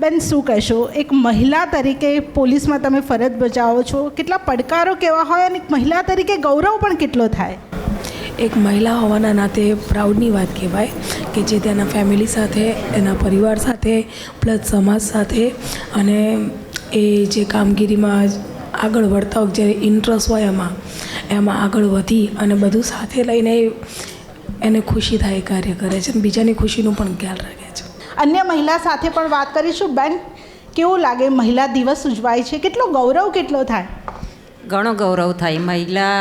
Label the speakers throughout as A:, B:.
A: બેન શું કહેશો, એક મહિલા તરીકે પોલીસમાં તમે ફરજ બજાવો છો, કેટલા પડકારો કેવા હોય અને એક મહિલા તરીકે ગૌરવ પણ કેટલો થાય?
B: એક મહિલા હોવાના નાતે પ્રાઉડની વાત કહેવાય કે જે તેના ફેમિલી સાથે, એના પરિવાર સાથે, પ્લસ સમાજ સાથે, અને એ જે કામગીરીમાં આગળ વધતા હોય, જે ઇન્ટરેસ્ટ હોય એમાં આગળ વધી અને બધું સાથે લઈને એને ખુશી થાય કાર્ય કરે છે અને બીજાની ખુશીનું પણ ખ્યાલ રાખે છે.
A: અન્ય મહિલા સાથે પણ વાત કરીશું. બેન, કેવું લાગે મહિલા દિવસ ઉજવાય છે, કેટલો ગૌરવ કેટલો થાય?
C: ઘણો ગૌરવ થાય. મહિલા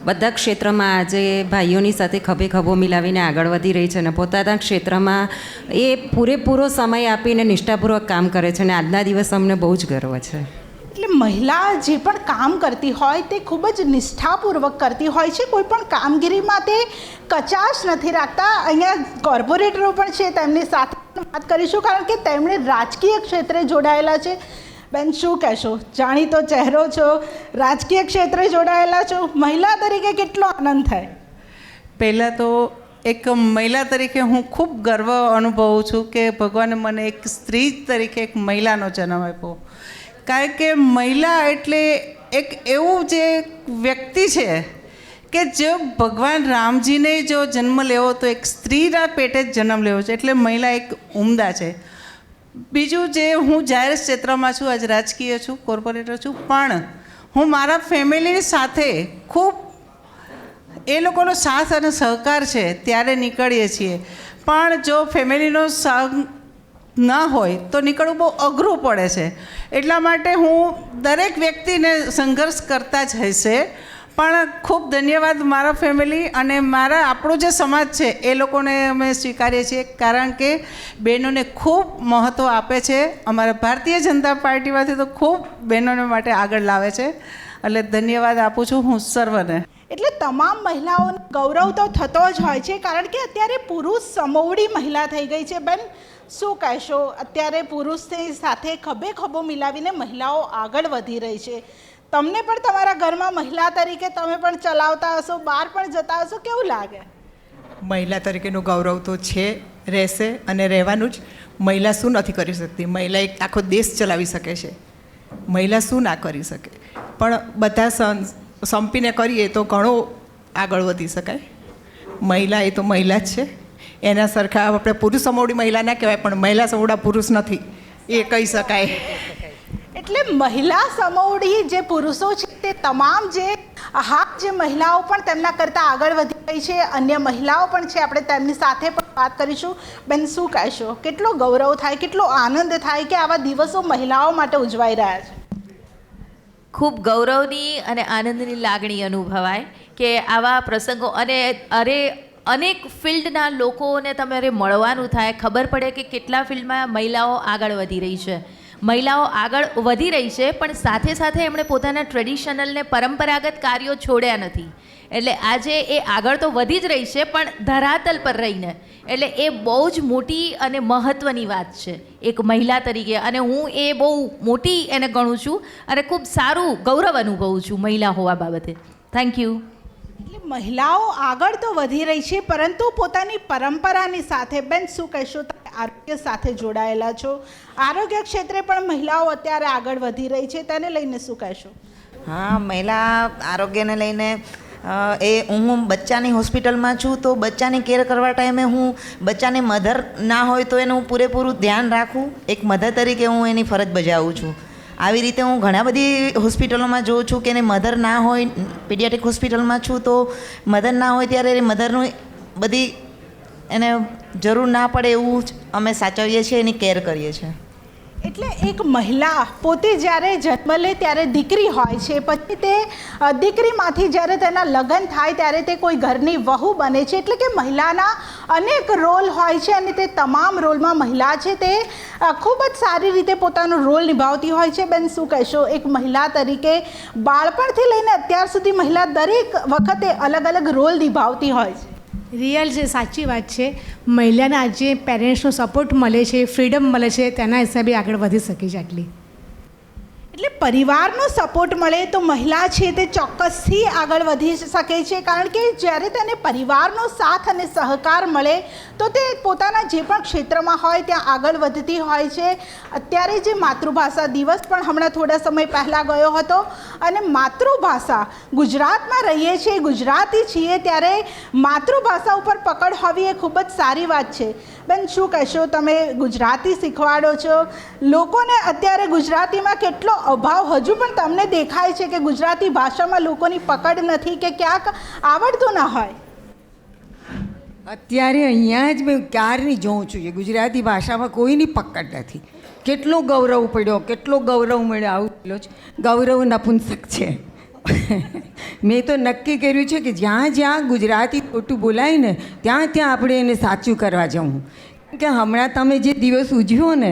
C: બધા ક્ષેત્રમાં આજે ભાઈઓની સાથે ખભે ખભો મિલાવીને આગળ વધી રહી છે અને પોતાના ક્ષેત્રમાં એ પૂરેપૂરો સમય આપીને નિષ્ઠાપૂર્વક કામ કરે છે અને આજના દિવસ અમને બહુ જ ગર્વ છે.
A: એટલે મહિલા જે પણ કામ કરતી હોય તે ખૂબ જ નિષ્ઠાપૂર્વક કરતી હોય છે, કોઈ પણ કામગીરીમાં તે કચાશ નથી રાખતા. અહીંયા કોર્પોરેટરો પણ છે, તેમની સાથે વાત કરીશું કારણ કે તેમણે રાજકીય ક્ષેત્રે જોડાયેલા છે. બેન, શું કહેશો, જાણીતો ચહેરો છો, રાજકીય ક્ષેત્રે જોડાયેલા છો, મહિલા તરીકે કેટલો આનંદ થાય?
D: પહેલાં તો એક મહિલા તરીકે હું ખૂબ ગર્વ અનુભવું છું કે ભગવાને મને એક સ્ત્રી તરીકે એક મહિલાનો જન્મ આપ્યો. કારણ કે મહિલા એટલે એક એવું જે વ્યક્તિ છે કે જો ભગવાન રામજીને જો જન્મ લેવો તો એક સ્ત્રીના પેટે જ જન્મ લેવો છે, એટલે મહિલા એક ઉમદા છે. બીજું જે હું જાહેર ક્ષેત્રમાં છું, આજે રાજકીય છું, કોર્પોરેટર છું, પણ હું મારા ફેમિલી સાથે ખૂબ એ લોકોનો સાથ અને સહકાર છે ત્યારે નીકળીએ છીએ. પણ જો ફેમિલીનો સાથ ના હોય તો નીકળવું બહુ અઘરું પડે છે. એટલા માટે હું દરેક વ્યક્તિને સંઘર્ષ કરતા જ હશે, પણ ખૂબ ધન્યવાદ મારા ફેમિલી અને આપણો જે સમાજ છે એ લોકોને અમે સ્વીકારીએ છીએ કારણ કે બહેનોને ખૂબ મહત્ત્વ આપે છે. અમારા ભારતીય જનતા પાર્ટીમાંથી તો ખૂબ બહેનોને માટે આગળ લાવે છે, એટલે ધન્યવાદ આપું છું હું સર્વને.
A: એટલે તમામ મહિલાઓને ગૌરવ તો થતો જ હોય છે કારણ કે અત્યારે પુરુષ સમોવડી મહિલા થઈ ગઈ છે. બેન, શું કહેશો, અત્યારે પુરુષની સાથે ખભે ખભો મિલાવીને મહિલાઓ આગળ વધી રહી છે. તમને પણ તમારા ઘરમાં મહિલા તરીકે તમે પણ ચલાવતા હશો, બહાર પણ જતા હશો, કેવું લાગે?
E: મહિલા તરીકેનું ગૌરવ તો છે, રહેશે અને રહેવાનું જ. મહિલા શું નથી કરી શકતી? મહિલા એક આખો દેશ ચલાવી શકે છે. મહિલા શું ના કરી શકે? પણ બધા સંપીને કરીએ તો ઘણો આગળ વધી શકાય. મહિલા એ તો મહિલા જ છે. એના સરખા આપણે પુરુષ સમોવડી મહિલા ના કહેવાય, પણ મહિલા સમોવડા પુરુષ નથી એ કહી શકાય.
A: એટલે મહિલા સમોવડી જે પુરુષો છે તે તમામ જે મહિલાઓ પણ તેમના કરતાં આગળ વધી રહી છે. અન્ય મહિલાઓ પણ છે, આપણે તેમની સાથે પણ વાત કરીશું. બેન, શું કહેશો, કેટલો ગૌરવ થાય, કેટલો આનંદ થાય કે આવા દિવસો મહિલાઓ માટે ઉજવાઈ રહ્યા છે?
F: ખૂબ ગૌરવની અને આનંદની લાગણી અનુભવાય કે આવા પ્રસંગો અને અનેક ફિલ્ડના લોકોને તમારે મળવાનું થાય, ખબર પડે કે કેટલા ફિલ્ડમાં મહિલાઓ આગળ વધી રહી છે. મહિલાઓ આગળ વધી રહી છે પણ સાથે સાથે એમણે પોતાના ટ્રેડિશનલ ને પરંપરાગત કાર્યો છોડ્યા નથી. એટલે આજે એ આગળ તો વધી જ રહી છે પણ ધરાતલ પર રહીને, એટલે એ બહુ જ મોટી અને મહત્ત્વની વાત છે એક મહિલા તરીકે, અને હું એ બહુ મોટી એને ગણું છું અને ખૂબ સારું ગૌરવ અનુભવું છું મહિલા હોવા બાબતે. Thank you.
A: એટલે મહિલાઓ આગળ તો વધી રહી છે પરંતુ પોતાની પરંપરાની સાથે. બેન, શું કહેશો, તમે આરોગ્ય સાથે જોડાયેલા છો, આરોગ્ય ક્ષેત્રે પણ મહિલાઓ અત્યારે આગળ વધી રહી છે, તેને લઈને શું કહેશો?
G: હા, મહિલા આરોગ્યને લઈને હું બચ્ચાની હોસ્પિટલમાં છું, તો બચ્ચાની કેર કરવા ટાઈમે હું બચ્ચાને મધર ના હોય તો એનું પૂરેપૂરું ધ્યાન રાખું. એક મધર તરીકે હું એની ફરજ બજાવું છું. આવી રીતે હું ઘણા બધી હોસ્પિટલોમાં જોઉં છું કે એને મધર ના હોય, પીડિયાટ્રિક હોસ્પિટલમાં છું તો મધર ના હોય ત્યારે મધરનું બધી એને જરૂર ના પડે એવું જ અમે સાચવીએ છીએ, એની કેર કરીએ છીએ.
A: એટલે એક મહિલા પોતે જ્યારે જન્મ લે ત્યારે દીકરી હોય છે, પછી તે દીકરીમાંથી જ્યારે તેના લગ્ન થાય ત્યારે તે કોઈ ઘરની વહુ બને છે. એટલે કે મહિલાના અનેક રોલ હોય છે અને તે તમામ રોલમાં મહિલા છે તે ખૂબ જ સારી રીતે પોતાનો રોલ નિભાવતી હોય છે. બેન, શું કહેશો, એક મહિલા તરીકે બાળપણથી લઈને અત્યાર સુધી મહિલા દરેક વખતે અલગ અલગ રોલ નિભાવતી હોય છે?
H: રિયલ છે, સાચી વાત છે. મહિલાને આજે પેરેન્ટ્સનો સપોર્ટ મળે છે, ફ્રીડમ મળે છે, તેના હિસાબે આગળ વધી શકે છે આટલી.
A: એટલે પરિવારનો સપોર્ટ મળે તો મહિલા છે તે ચોક્કસથી આગળ વધી શકે છે, કારણ કે જ્યારે તેને પરિવારનો સાથ અને સહકાર મળે તો તે પોતાના જે પણ ક્ષેત્રમાં હોય ત્યાં આગળ વધતી હોય છે. અત્યારે જે માતૃભાષા દિવસ પણ હમણાં થોડા સમય પહેલાં ગયો હતો, અને માતૃભાષા ગુજરાતમાં રહીએ છીએ, ગુજરાતી છીએ, ત્યારે માતૃભાષા ઉપર પકડ હોવી એ ખૂબ જ સારી વાત છે. બેન, શું કહેશો? તમે ગુજરાતી શીખવાડો છો, લોકોને અત્યારે ગુજરાતીમાં કેટલો અભાવ હજુ પણ તમને દેખાય છે કે ગુજરાતી ભાષામાં લોકોની પકડ નથી કે ક્યાંક આવડતું ન હોય?
I: અત્યારે અહીંયા જ મેં ક્યારની જોઉં છું કે ગુજરાતી ભાષામાં કોઈની પકડ નથી. કેટલો ગૌરવ પડ્યો, કેટલો ગૌરવ મળ્યો, આવું જ ગૌરવ નપુંસક છે. મેં તો નક્કી કર્યું છે કે જ્યાં જ્યાં ગુજરાતી ખોટું બોલાય ને ત્યાં ત્યાં આપણે એને સાચું કરવા જવું. કે હમણાં તમે જે દિવસ ઉજવ્યો ને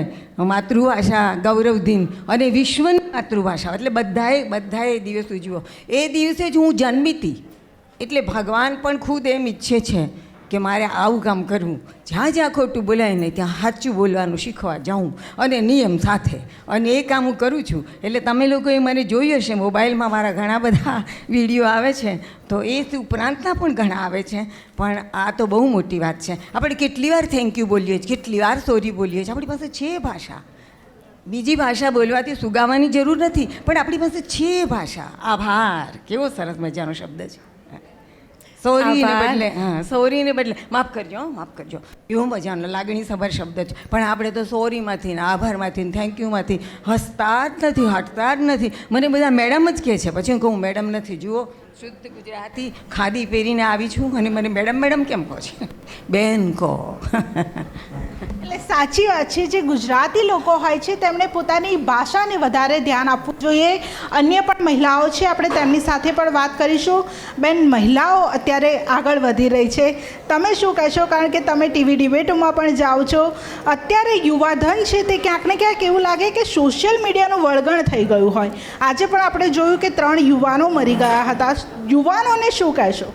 I: માતૃભાષા ગૌરવ દિન અને વિશ્વની માતૃભાષા, એટલે બધાએ દિવસ ઉજવ્યો. એ દિવસે જ હું જન્મી હતી, એટલે ભગવાન પણ ખુદ એમ ઈચ્છે છે કે મારે આવું કામ કરવું. જ્યાં જ્યાં ખોટું બોલાય ને ત્યાં સાચું બોલવાનું શીખવા જાઉં, અને નિયમ સાથે, અને એ કામ હું કરું છું. એટલે તમે લોકોએ મને જોયું હશે, મોબાઈલમાં મારા ઘણા બધા વિડીયો આવે છે, તો એ ઉપરાંતના પણ ઘણા આવે છે. પણ આ તો બહુ મોટી વાત છે. આપણે કેટલી વાર થેન્ક યુ બોલીએ છીએ, કેટલી વાર સોરી બોલીએ છીએ. આપણી પાસે છે ભાષા, બીજી ભાષા બોલવાથી સુગાવાની જરૂર નથી, પણ આપણી પાસે છે ભાષા. આભાર કેવો સરસ મજાનો શબ્દ છે. સોરીને બદલે માફ કરજો એવો મજાનો લાગણીસભર શબ્દ છે. પણ આપણે તો સોરીમાંથી ને આભારમાંથી ને થેન્ક યુમાંથી હસતા જ નથી, હટતા જ નથી. મને બધા મેડમ જ કહે છે, પછી હું કહું મેડમ નથી. જુઓ, શુદ્ધ ગુજરાતી ખાદી પહેરીને આવી છું અને મને મેડમ કેમ કહો છે? બેન કહો.
A: એટલે સાચી વાત છે, જે ગુજરાતી લોકો હોય છે તેમણે પોતાની ભાષાને વધારે ધ્યાન આપવું જોઈએ. અન્ય પણ મહિલાઓ છે, આપણે તેમની સાથે પણ વાત કરીશું. બેન, મહિલાઓ અત્યારે આગળ વધી રહી છે, તમે શું કહેશો? કારણ કે તમે ટીવી ડિબેટોમાં પણ જાઓ છો. અત્યારે યુવાધન છે તે ક્યાંક ને ક્યાંક એવું લાગે કે સોશિયલ મીડિયાનું વળગણ થઈ ગયું હોય. આજે પણ આપણે જોયું કે 3 યુવાનો મરી ગયા હતા. યુવાનોને શું કહેશો?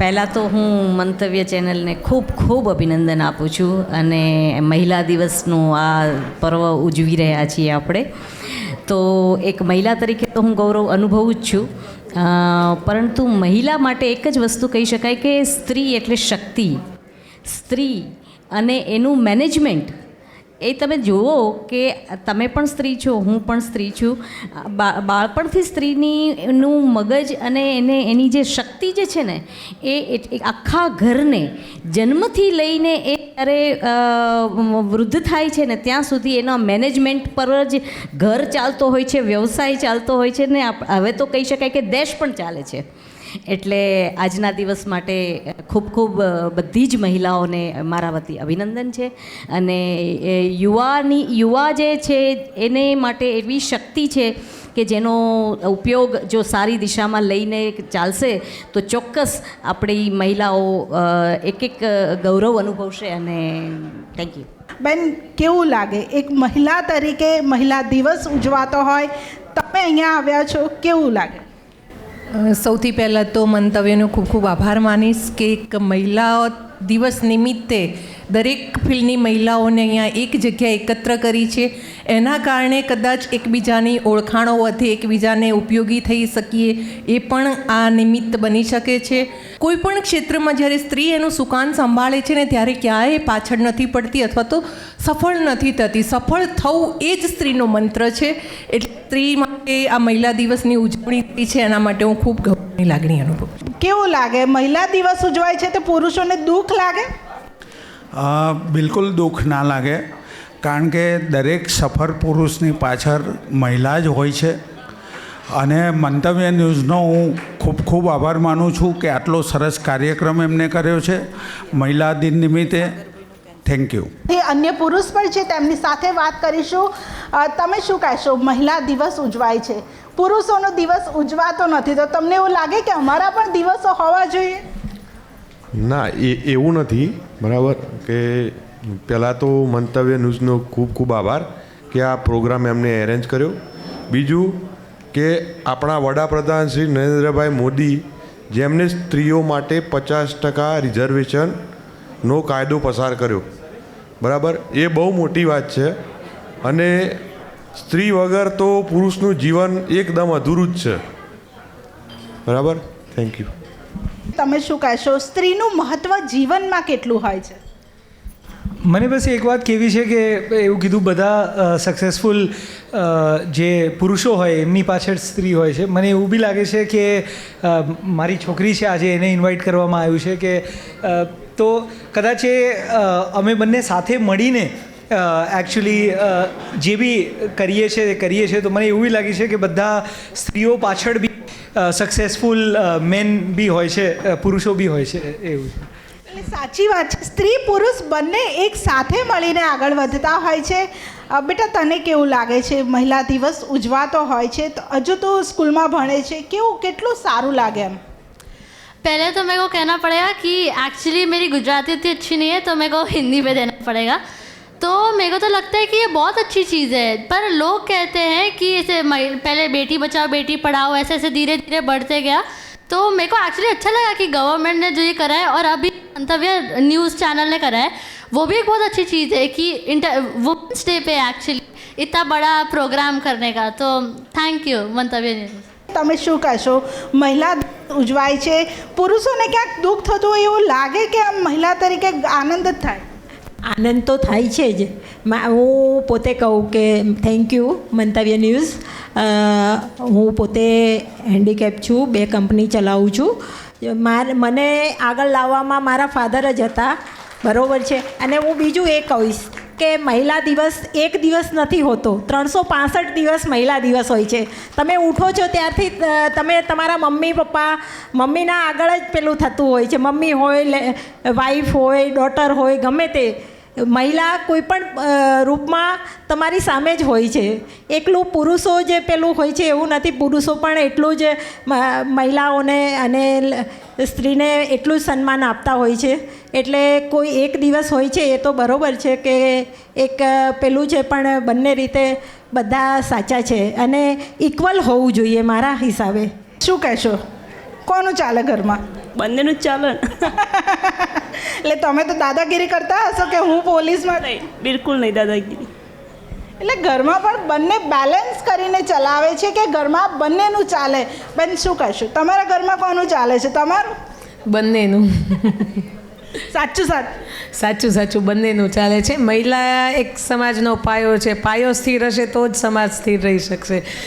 J: પહેલાં તો હું મંતવ્ય ચેનલને ખૂબ અભિનંદન આપું છું, અને મહિલા દિવસનું આ પર્વ ઉજવી રહ્યા છીએ આપણે. તો એક મહિલા તરીકે તો હું ગૌરવ અનુભવું જ છું, પરંતુ મહિલા માટે એક જ વસ્તુ કહી શકાય કે સ્ત્રી એટલે શક્તિ. સ્ત્રી અને એનું મેનેજમેન્ટ, એ તમે જુઓ કે તમે પણ સ્ત્રી છો, હું પણ સ્ત્રી છું. બાળપણથી સ્ત્રીનું મગજ અને એની જે શક્તિ જે છે ને, એ આખા ઘરને જન્મથી લઈને એ જ્યારે વૃદ્ધ થાય છે ને ત્યાં સુધી એના મેનેજમેન્ટ પર જ ઘર ચાલતો હોય છે, વ્યવસાય ચાલતો હોય છે, ને હવે તો કહી શકાય કે દેશ પણ ચાલે છે. એટલે આજના દિવસ માટે ખૂબ બધી જ મહિલાઓને મારા વતી અભિનંદન છે. અને યુવા જે છે એને માટે એવી શક્તિ છે કે જેનો ઉપયોગ જો સારી દિશામાં લઈને ચાલશે તો ચોક્કસ આપણી મહિલાઓ એક ગૌરવ અનુભવશે. અને થેન્ક યુ.
A: બેન, કેવું લાગે એક મહિલા તરીકે મહિલા દિવસ ઉજવાતો હોય, તમે અહીંયા આવ્યા છો, કેવું લાગે?
K: સૌથી પહેલાં તો મંતવ્યનો ખૂબ આભાર માનીશ કે એક મહિલા દિવસ નિમિત્તે દરેક ફિલ્ડની મહિલાઓને અહીંયા એક જગ્યાએ એકત્ર કરી છે. એના કારણે કદાચ એકબીજાની ઓળખાણો વધે, એકબીજાને ઉપયોગી થઈ શકીએ, એ પણ આ નિમિત્ત બની શકે છે. કોઈ પણ ક્ષેત્રમાં જ્યારે સ્ત્રી એનું સુકાન સંભાળે છે ને ત્યારે ક્યાંય પાછળ નથી પડતી અથવા તો સફળ નથી થતી. સફળ થવું એ જ સ્ત્રીનો મંત્ર છે. એટલે સ્ત્રી માટે આ મહિલા દિવસની ઉજવણી થઈ છે, એના માટે હું ખૂબ ગૌરવની લાગણી અનુભવું છું.
A: કેવું લાગે? મહિલા દિવસ ઉજવાય છે તો પુરુષોને દુઃખ લાગે?
L: બિલકુલ દુઃખ ના લાગે, કારણ કે દરેક સફળ પુરુષની પાછળ મહિલા જ હોય છે. અને મંતવ્ય ન્યૂઝનો હું ખૂબ આભાર માનું છું કે આટલો સરસ કાર્યક્રમ એમને કર્યો છે મહિલા દિન નિમિત્તે. Thank you.
A: એ અન્ય પુરુષ પણ છે, તેમની સાથે વાત કરીશું. તમે શું કહેશો? મહિલા દિવસ ઉજવાય છે, પુરુષોનો દિવસ ઉજવાતો નથી, તો તમને એવું લાગે કે અમારા પણ દિવસો હોવા જોઈએ?
M: ના, એવું નથી. બરાબર કે પહેલાં તો મંતવ્ય ન્યૂઝનો ખૂબ આભાર કે આ પ્રોગ્રામ એમને એરેન્જ કર્યો. બીજું કે આપણા વડાપ્રધાન શ્રી નરેન્દ્રભાઈ મોદી, જેમને સ્ત્રીઓ માટે 50% રિઝર્વેશનનો કાયદો પસાર કર્યો, બરાબર, એ બહુ મોટી વાત છે. અને સ્ત્રી વગર તો પુરુષનું જીવન એકદમ અધૂરું જ છે. બરાબર, થેન્ક યુ.
A: તમે શું કહેશો, સ્ત્રીનું મહત્વ જીવનમાં કેટલું હોય છે?
N: મને બસ એક વાત કહેવી છે કે એવું કીધું બધા સક્સેસફુલ જે પુરુષો હોય એમની પાછળ સ્ત્રી હોય છે. મને એવું બી લાગે છે કે મારી છોકરી છે, આજે એને ઇન્વાઇટ કરવામાં આવ્યું છે કે તો કદાચ અમે બંને સાથે મળીને એકચ્યુઅલી જે બી કરીએ છીએ તો મને એવું બી લાગે છે કે બધા સ્ત્રીઓ પાછળ બી સક્સેસફુલ મેન બી હોય છે, પુરુષો બી હોય છે. એવું છે.
A: એટલે સાચી વાત છે, સ્ત્રી પુરુષ બંને એક સાથે મળીને આગળ વધતા હોય છે. બેટા તને કેવું લાગે છે? મહિલા દિવસ ઉજવાતો હોય છે તો હજુ તો સ્કૂલમાં ભણે છે, કેટલું સારું લાગે એમ?
O: पहले तो मेरे को कहना पड़ेगा कि एक्चुअली मेरी गुजराती इतनी अच्छी नहीं है तो मेरे को हिंदी में देना पड़ेगा. तो मेरे को तो लगता है कि ये बहुत अच्छी चीज़ है, पर लोग कहते हैं कि इसे पहले बेटी बचाओ बेटी पढ़ाओ ऐसे ऐसे धीरे धीरे बढ़ते गया. तो मेरे को एक्चुअली अच्छा लगा कि गवर्नमेंट ने जो ये करा है और अभी मंतव्य न्यूज़ चैनल ने करा है, वो भी एक बहुत अच्छी चीज़ है कि वुमेंस डे पे एक्चुअली इतना बड़ा प्रोग्राम करने का. तो थैंक यू मंतव्य न्यूज़.
A: તમે શું કહેશો? મહિલા ઉજવાય છે, પુરુષોને ક્યાંક દુઃખ થતું હોય એવું લાગે કે આમ મહિલા તરીકે આનંદ જ થાય?
P: આનંદ તો થાય છે જ. હું પોતે કહું કે થેન્ક યુ મંતવ્ય ન્યૂઝ. હું પોતે હેન્ડીકેપ છું, 2 કંપની ચલાવું છું. મને આગળ લાવવામાં મારા ફાધર જ હતા, બરાબર છે. અને હું બીજું એ કહીશ કે મહિલા દિવસ એક દિવસ નથી હોતો, 365 દિવસ મહિલા દિવસ હોય છે. તમે ઉઠો છો ત્યારથી તમે તમારા મમ્મી પપ્પા મમ્મીના આગળ જ પેલું થતું હોય છે. મમ્મી હોય, વાઈફ હોય, ડોટર હોય, ગમે તે મહિલા કોઈ પણ રૂપમાં તમારી સામે જ હોય છે. એકલું પુરુષો જે પેલું હોય છે એવું નથી, પુરુષો પણ એટલું જ મહિલાઓને અને સ્ત્રીને એટલું જ સન્માન આપતા હોય છે. એટલે કોઈ એક દિવસ હોય છે એ તો બરાબર છે કે એક પેલું છે, પણ બંને રીતે બધા સાચા છે અને ઇક્વલ હોવું જોઈએ મારા હિસાબે.
A: શું કહેશો, કોનું ચાલે ઘરમાં?
Q: બંનેનું જ ચાલે.
A: એટલે તમે તો દાદાગીરી કરતા હશો કે હું પોલીસમાં?
Q: નહીં, બિલકુલ નહીં દાદાગીરી.
A: એટલે ઘરમાં પણ બંને બેલેન્સ કરીને ચલાવે છે કે ઘરમાં બંનેનું ચાલે? બેન શું કહેશો, તમારા ઘરમાં કોનું ચાલે છે? તમારું?
K: બંનેનું.
A: સાચું
K: બંનેનું ચાલે છે. મહિલા એક સમાજનો પાયો છે, પાયો સ્થિર હશે તો જ સમાજ સ્થિર રહી શકશે.